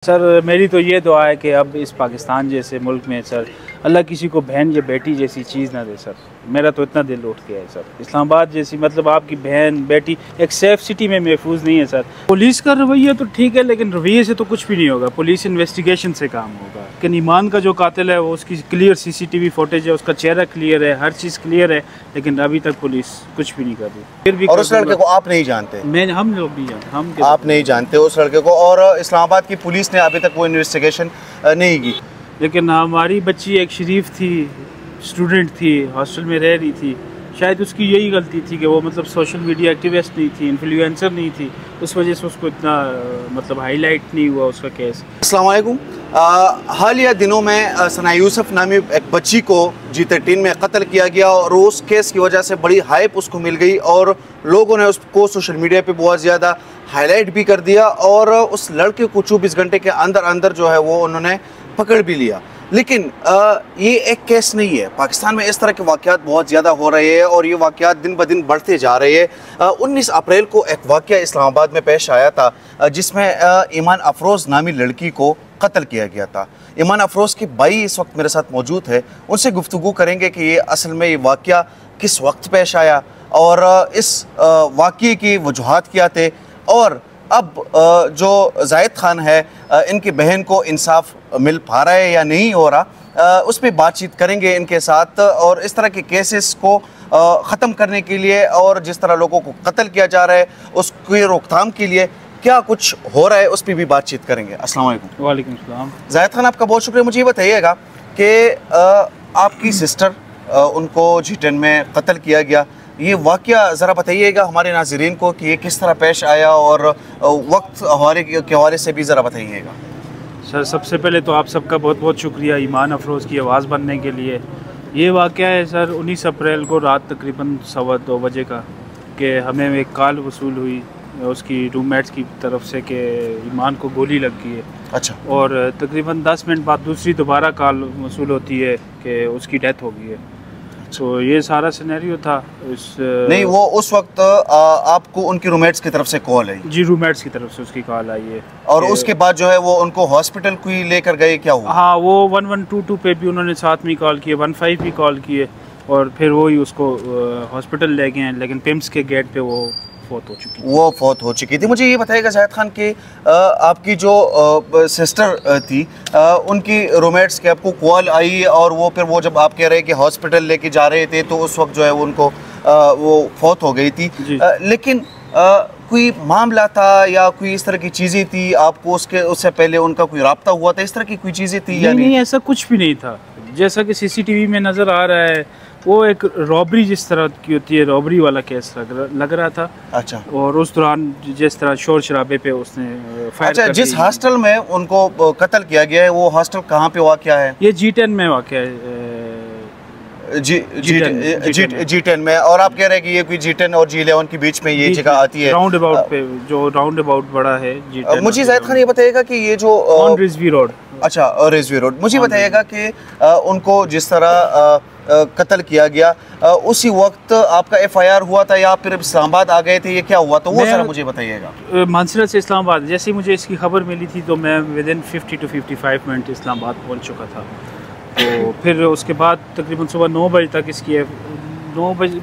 Sir मेरी तो ये दुआ है कि अब इस पाकिस्तान जैसे मुल्क में सर अल्लाह किसी को बहन या बेटी जैसी चीज़ ना दे सर। मेरा तो इतना दिल उठ गया है सर। इस्लामाबाद जैसी मतलब आपकी बहन बेटी एक सेफ़ सिटी में महफूज नहीं है सर। पुलिस का रवैया तो ठीक है लेकिन रवैये से तो कुछ भी नहीं होगा। पुलिस इन्वेस्टिगेशन से काम होगा। लेकिन ईमान का जो कातिल है वो उसकी क्लियर CCTV फुटेज है, उसका चेहरा क्लियर है, हर चीज़ क्लियर है, लेकिन अभी तक पुलिस कुछ भी नहीं कर रही। फिर भी और उस लड़के को आप नहीं जानते? हम लोग नहीं जानते। हम आप नहीं जानते उस लड़के को, और इस्लामाबाद की पुलिस ने अभी तक वो इन्वेस्टिगेशन नहीं की। लेकिन हमारी बच्ची एक शरीफ थी, स्टूडेंट थी, हॉस्टल में रह रही थी। शायद उसकी यही गलती थी कि वो मतलब सोशल मीडिया एक्टिविस्ट नहीं थी, इन्फ्लुएंसर नहीं थी, उस वजह से उसको इतना मतलब हाईलाइट नहीं हुआ उसका केस। अस्सलाम वालेकुम। हालिया दिनों में सना यूसुफ नामी एक बच्ची को G13 में कत्ल किया गया और उस केस की वजह से बड़ी हाइप उसको मिल गई और लोगों ने उसको सोशल मीडिया पे बहुत ज़्यादा हाईलाइट भी कर दिया और उस लड़के को 24 घंटे के अंदर अंदर जो है वो उन्होंने पकड़ भी लिया। लेकिन ये एक केस नहीं है। पाकिस्तान में इस तरह के वाक़यात बहुत ज़्यादा हो रहे हैं और ये वाक़यात दिन ब दिन बढ़ते जा रहे हैं। 19 अप्रैल को एक वाक़या इस्लामाबाद में पेश आया था जिसमें ईमान अफरोज़ नामी लड़की को कत्ल किया गया था। ईमान अफरोज़ के भाई इस वक्त मेरे साथ मौजूद है, उनसे गुफ्तगू करेंगे कि ये असल में ये वाक़या किस वक्त पेश आया और इस वाक़ये की वजूहात क्या थे और अब जो जायद खान है इनकी बहन को इंसाफ मिल पा रहा है या नहीं हो रहा, उस पर बातचीत करेंगे इनके साथ। और इस तरह के केसेस को ख़त्म करने के लिए और जिस तरह लोगों को कत्ल किया जा रहा है उसकी रोकथाम के लिए क्या कुछ हो रहा है उस पर भी बातचीत करेंगे। अस्सलाम वालेकुम। वालेकुम सलाम। जायद खान आपका बहुत शुक्रिया। मुझे ये बताइएगा कि आपकी सिस्टर उनको G10 में कत्ल किया गया, ये वाक़या ज़रा बताइएगा हमारे नाज़रीन को कि ये किस तरह पेश आया और वक्त के हवाले से भी ज़रा बताइएगा। सर सबसे पहले तो आप सबका बहुत बहुत शुक्रिया ईमान अफरोज़ की आवाज़ बनने के लिए। ये वाक़या है सर 19 अप्रैल को रात तकरीबन 2:15 बजे का कि हमें एक कॉल वसूल हुई उसकी रूममेट्स की तरफ से कि ईमान को गोली लग गई है। अच्छा। और तकरीबन 10 मिनट बाद दूसरी दोबारा कॉल वसूल होती है कि उसकी डेथ हो गई है। तो ये सारा सिनेरियो था नहीं वो उस वक्त आपको उनकी रूममेट्स की तरफ से कॉल आई? जी रूममेट्स की तरफ से उसकी कॉल आई है। और उसके बाद जो है वो उनको हॉस्पिटल कोई लेकर गए, क्या हुआ? हाँ वो 1122 पे भी उन्होंने साथ में कॉल किए, 15 भी कॉल किए और फिर वो ही उसको हॉस्पिटल ले गए हैं, लेकिन पिम्स के गेट पे वो फौत हो चुकी थी। मुझे ये बताइएगा जायद खान कि आपकी जो सिस्टर थी उनकी रूममेट्स के आपको कॉल आई और वो फिर वो जब आप कह रहे हैं कि हॉस्पिटल लेके जा रहे थे तो उस वक्त जो है वो उनको वो फौत हो गई थी। लेकिन कोई मामला था या कोई इस तरह की चीज़ें थी आपको उससे पहले उनका कोई राब्ता हुआ था, इस तरह की कोई चीज़ें थी या नहीं? ऐसा कुछ भी नहीं था। जैसा कि CCTV में नज़र आ रहा है वो एक रॉबरी जिस तरह की होती है, रॉबरी वाला केस लग रहा था। अच्छा। और उस दौरान जिस तरह शोर शराबे पे उसने फायर अच्छा, जिस हॉस्टल में उनको कत्ल किया गया है वो हॉस्टल कहाँ पे वाक़या है? ये G10 में वाक़या है। G10 में। और आप कह रहे हैं कि ये कोई G10 और G11 के बीच में ये जगह आती है, राउंड अबाउट पे, जो राउंड अबाउट बड़ा है G10। मुझे जायद खान ये बताइएगा कि ये जो रिजवी रोड, अच्छा रिजवी रोड, मुझे बताइएगा कि उनको जिस तरह कत्ल किया गया उसी वक्त आपका FIR हुआ था या फिर इस्लामाबाद आ गए थे, ये क्या हुआ? तो वो सारा मुझे बताइएगा। मानसरा से इस्लामाबाद जैसे ही मुझे इसकी खबर मिली थी तो मैं विदिन 50 to 55 मिनट इस्लामाबाद पहुंच चुका था। तो फिर उसके बाद तकरीबन सुबह 9 बजे तक इसकी 9 बजे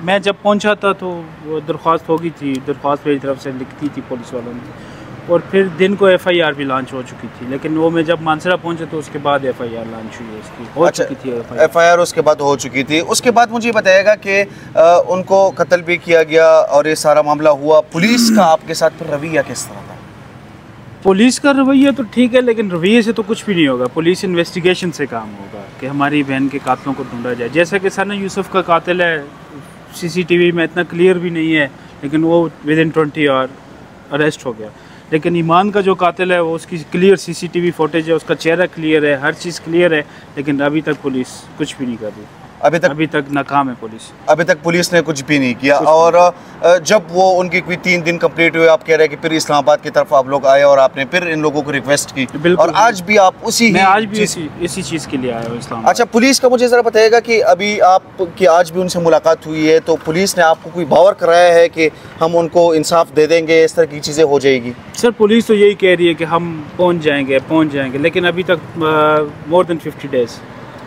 मैं जब पहुंचा था तो दरख्वास्त हो गई थी, दरख्वास्त मेरी तरफ से लिखती थी पुलिस वालों ने, और फिर दिन को FIR भी लॉन्च हो चुकी थी। लेकिन वो मैं जब मानसरा पहुंचा तो उसके बाद FIR लॉन्च हुई, उसकी हो चुकी थी FIR उसके बाद हो चुकी थी। उसके बाद मुझे बताइएगा कि उनको कत्ल भी किया गया और ये सारा मामला हुआ। पुलिस का आपके साथ फिर रवैया किस तरह था? पुलिस का रवैया तो ठीक है लेकिन रवैये से तो कुछ भी नहीं होगा। पुलिस इन्वेस्टिगेशन से काम होगा कि हमारी बहन के कातिलों को ढूंढा जाए। जैसा कि सना यूसुफ का कातिल है, CCTV में इतना क्लियर भी नहीं है लेकिन वो विदिन 20 आवर अरेस्ट हो गया। लेकिन ईमान का जो कातिल है वो उसकी क्लियर CCTV फुटेज है, उसका चेहरा क्लियर है, हर चीज़ क्लियर है, लेकिन अभी तक पुलिस कुछ भी नहीं कर रही। अभी तक नाकाम है पुलिस। अभी तक पुलिस ने कुछ भी नहीं किया। और जब वो उनकी कोई 3 दिन कंप्लीट हुए, आप कह रहे हैं कि फिर इस्लामाबाद की तरफ आप लोग आए और आपने फिर इन लोगों को रिक्वेस्ट की, और आज भी आप इसी चीज़ के लिए आया हूँ इस्लामाबाद। अच्छा, पुलिस का मुझे ज़रा बताइएगा कि अभी आपकी आज भी उनसे मुलाकात हुई है, तो पुलिस ने आपको कोई बावर कराया है कि हम उनको इंसाफ दे देंगे, इस तरह की चीज़ें हो जाएगी? सर पुलिस तो यही कह रही है कि हम पहुँच जाएंगे, लेकिन अभी तक more than 50 days.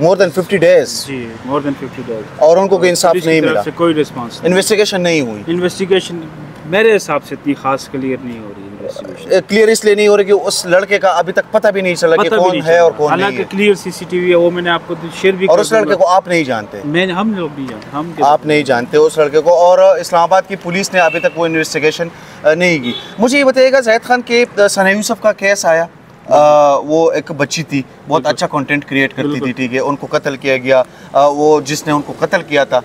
More than 50 days? जी, मोर देन 50 डेज। और उनको कोई इंसाफ नहीं मिला? कोई रिस्पांस, इन्वेस्टिगेशन नहीं हुई? इन्वेस्टिगेशन मेरे हिसाब से इतनी खास क्लियर नहीं हो रही इन्वेस्टिगेशन। क्लियर इसलिए नहीं हो रही कि उस लड़के का अभी तक पता भी नहीं चला कि कौन है और कौन नहीं है। हालांकि क्लियर सीसीटीवी है, वो मैंने आपको शेयर भी। और उस लड़के को आप नहीं जानते? हम लोग नहीं जानते। आप नहीं जानते उस लड़के को, और इस्लामाबाद की पुलिस ने अभी तक वो इन्वेस्टिगेशन नहीं की। मुझे ये बताइएगा, ज़ाहिद खान के सना यूसुफ का केस आया, वो एक बच्ची थी, बहुत अच्छा कंटेंट क्रिएट करती थी, ठीक है, उनको कत्ल किया गया। वो जिसने उनको कत्ल किया था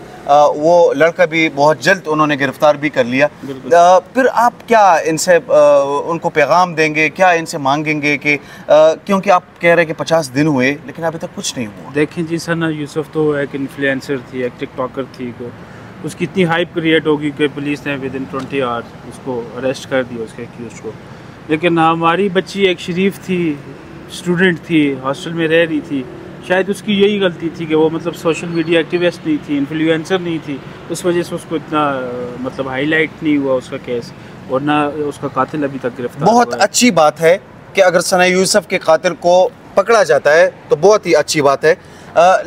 वो लड़का भी बहुत जल्द उन्होंने गिरफ्तार भी कर लिया। फिर आप क्या इनसे उनको पैगाम देंगे, क्या इनसे मांगेंगे कि क्योंकि आप कह रहे हैं कि 50 दिन हुए लेकिन अभी तक कुछ नहीं हुआ? देखें जी, सना यूसुफ तो एक इन्फ्लुएंसर थी, एक टिकटॉकर थी, उसकी इतनी हाइप क्रिएट होगी कि पुलिस ने विदिन 20 आवर्स उसको अरेस्ट कर दिया, उसके एक्यूज को। लेकिन हमारी बच्ची एक शरीफ थी, स्टूडेंट थी, हॉस्टल में रह रही थी, शायद उसकी यही गलती थी कि वो मतलब सोशल मीडिया एक्टिविस्ट नहीं थी, इन्फ्लुएंसर नहीं थी, उस वजह से उसको इतना मतलब हाईलाइट नहीं हुआ उसका केस, और ना उसका कातिल अभी तक गिरफ्तार। बहुत अच्छी बात है कि अगर सना यूसुफ के कातिल को पकड़ा जाता है तो बहुत ही अच्छी बात है,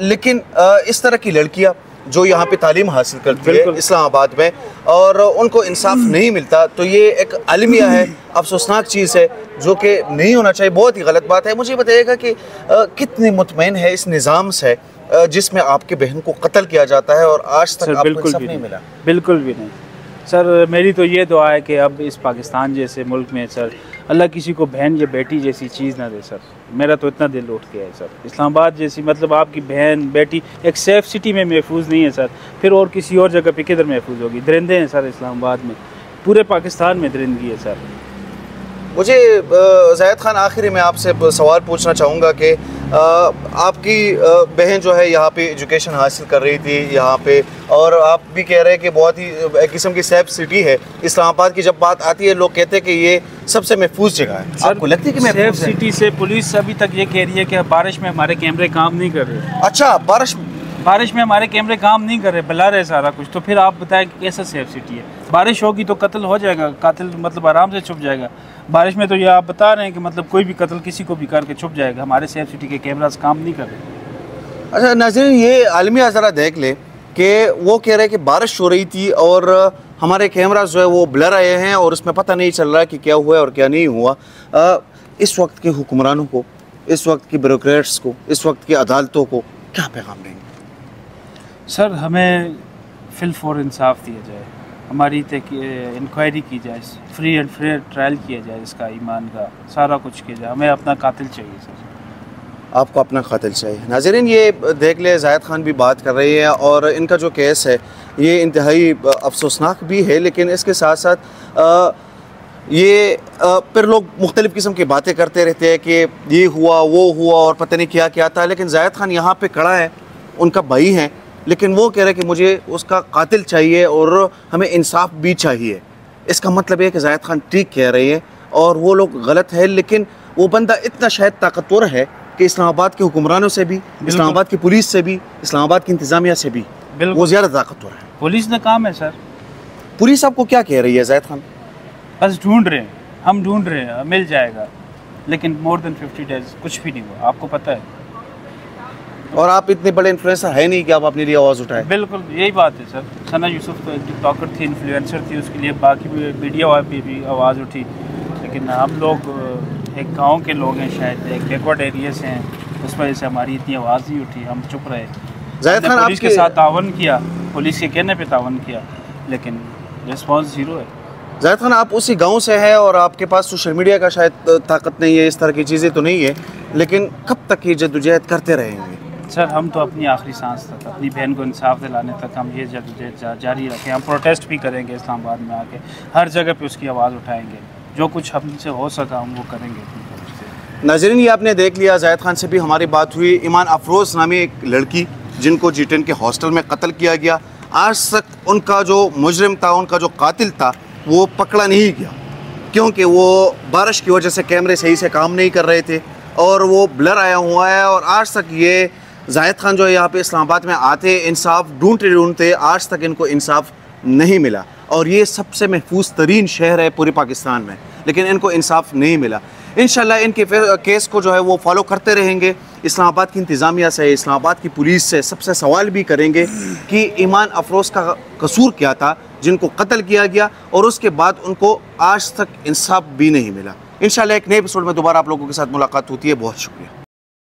लेकिन इस तरह की लड़कियाँ जो यहाँ पे तालीम हासिल करती है इस्लामाबाद में और उनको इंसाफ नहीं मिलता, तो ये एक अलमिया है, अफसोसनाक चीज़ है जो कि नहीं होना चाहिए, बहुत ही गलत बात है। मुझे बताइएगा कि कितनी मुतमईन है इस निज़ाम से जिसमें आपके बहन को कत्ल किया जाता है और आज तक आपको इंसाफ नहीं मिला? बिल्कुल भी नहीं सर, मेरी तो ये दुआ है कि अब इस पाकिस्तान जैसे मुल्क में सर अल्लाह किसी को बहन या बेटी जैसी चीज़ ना दे सर। मेरा तो इतना दिल उठ गया है सर, इस्लामाबाद जैसी मतलब आपकी बहन बेटी एक सेफ़ सिटी में महफूज नहीं है सर, फिर और किसी और जगह पे किधर महफूज होगी? दरिंदे हैं सर इस्लामाबाद में, पूरे पाकिस्तान में दरिंदगी है सर। मुझे ज़ाहिद खान आखिरी में आपसे सवाल पूछना चाहूँगा कि आपकी बहन जो है यहाँ पे एजुकेशन हासिल कर रही थी यहाँ पे, और आप भी कह रहे हैं कि बहुत ही एक किस्म की सेफ सिटी है इस्लामाबाद की। जब बात आती है लोग कहते हैं कि ये सबसे महफूज जगह है, आपको लगती है कि सेफ सिटी से पुलिस अभी तक ये कह रही है कि बारिश में हमारे कैमरे काम नहीं कर रहे। अच्छा, बारिश में हमारे कैमरे काम नहीं कर रहे, बला रहे सारा कुछ, तो फिर आप बताएं कि कैसा सेफ सिटी है? बारिश होगी तो कत्ल हो जाएगा, कातिल मतलब आराम से छुप जाएगा। बारिश में तो ये आप बता रहे हैं कि मतलब कोई भी कत्ल किसी को भी करके छुप जाएगा, हमारे सेफ सिटी के कैमरास काम नहीं कर रहे। अच्छा नाज़रीन, ये आलमिया ज़रा देख ले कि वो कह रहे हैं कि बारिश हो रही थी और हमारे कैमरास जो है वो ब्लर आए हैं और उसमें पता नहीं चल रहा है कि क्या हुआ और क्या नहीं हुआ। इस वक्त के हुक्मरानों को, इस वक्त की ब्यूरोक्रेट्स को, इस वक्त की अदालतों को क्या पैगाम देंगे? सर हमें फिल फॉर इंसाफ दिया जाए, हमारी इंक्वायरी की जाए, फ्री एंड फेयर ट्रायल किया जाए, इसका ईमान का सारा कुछ किया जाए। हमें अपना कातिल चाहिए सर। आपको अपना कातिल चाहिए। नाज़रीन, ये देख ले ज़ाहिद खान भी बात कर रही है और इनका जो केस है ये इंतहाई अफसोसनाक भी है, लेकिन इसके साथ साथ ये फिर लोग मुख्तलिफ़ किस्म की बातें करते रहते हैं कि ये हुआ वो हुआ और पता नहीं क्या क्या था, लेकिन ज़ाहिद खान यहाँ पे खड़ा है, उनका भाई है, लेकिन वो कह रहे हैं कि मुझे उसका कातिल चाहिए और हमें इंसाफ भी चाहिए। इसका मतलब है कि ज़ाहिद खान ठीक कह रही है और वो लोग गलत है, लेकिन वो बंदा इतना शायद ताकतवर है कि इस्लामाबाद के हुक्मरानों से भी, इस्लामाबाद की पुलिस से भी, इस्लामाबाद की इंतज़ामिया से भी वो ज़्यादा ताकतवर है। पुलिस ने काम है सर। पुलिस आपको क्या कह रही है ज़ाहिद खान? बस ढूंढ रहे हैं, हम ढूंढ रहे हैं, मिल जाएगा, लेकिन मोर देन 50 डेज कुछ भी नहीं हुआ, आपको पता है। और आप इतने बड़े इन्फ्लुएंसर है नहीं कि आप अपने लिए आवाज़ उठाएं। बिल्कुल यही बात है सर। सना यूसुफ तो एक टिकटॉकर थी, इन्फ्लुएंसर थी, उसके लिए बाकी मीडिया वाले भी आवाज़ उठी, लेकिन हम लोग एक गांव के लोग हैं, शायद एक बैकवर्ड एरिया से हैं, उस वजह से हमारी इतनी आवाज़ नहीं उठी, हम चुप रहे। ज़ाहिद खान पुलिस के साथ तावन किया, पुलिस के कहने पे तावन किया, लेकिन रिस्पॉन्स ज़ीरो है। ज़ाहिद खान, आप उसी गांव से हैं और आपके पास सोशल मीडिया का शायद ताकत नहीं है, इस तरह की चीज़ें तो नहीं है, लेकिन कब तक ये जद्दोजहद करते रहेंगे? सर हम तो अपनी आखिरी सांस तक, अपनी बहन को इंसाफ दिलाने तक हम ये जद्दोजहद जारी रखें। हम प्रोटेस्ट भी करेंगे इस्लामाबाद में आके, हर जगह पे उसकी आवाज़ उठाएंगे, जो कुछ हमसे हो सका हम वो करेंगे। नाज़रीन, ये आपने देख लिया, ज़ाहिद खान से भी हमारी बात हुई। ईमान अफरोज़ नामी एक लड़की जिनको G10 के हॉस्टल में कत्ल किया गया, आज तक उनका जो मुजरिम था, उनका जो कातिल था, वो पकड़ा नहीं गया, क्योंकि वो बारिश की वजह से कैमरे सही से काम नहीं कर रहे थे और वो ब्लर आया हुआ है। और आज तक ये जाहिद खान जो है यहाँ पे इस्लामाबाद में आते इंसाफ ढूंढते आज तक इनको इंसाफ नहीं मिला। और ये सबसे महफूज तरीन शहर है पूरे पाकिस्तान में, लेकिन इनको इंसाफ नहीं मिला। इंशाल्लाह इनके केस को जो है वो फॉलो करते रहेंगे। इस्लामाबाद की इंतज़ामिया से, इस्लामाबाद की पुलिस से सबसे सवाल भी करेंगे कि ईमान अफरोज़ का कसूर क्या था जिनको कत्ल किया गया और उसके बाद उनको आज तक इंसाफ भी नहीं मिला। इंशाल्लाह एक नए एपिसोड में दोबारा आप लोगों के साथ मुलाकात होती है। बहुत शुक्रिया।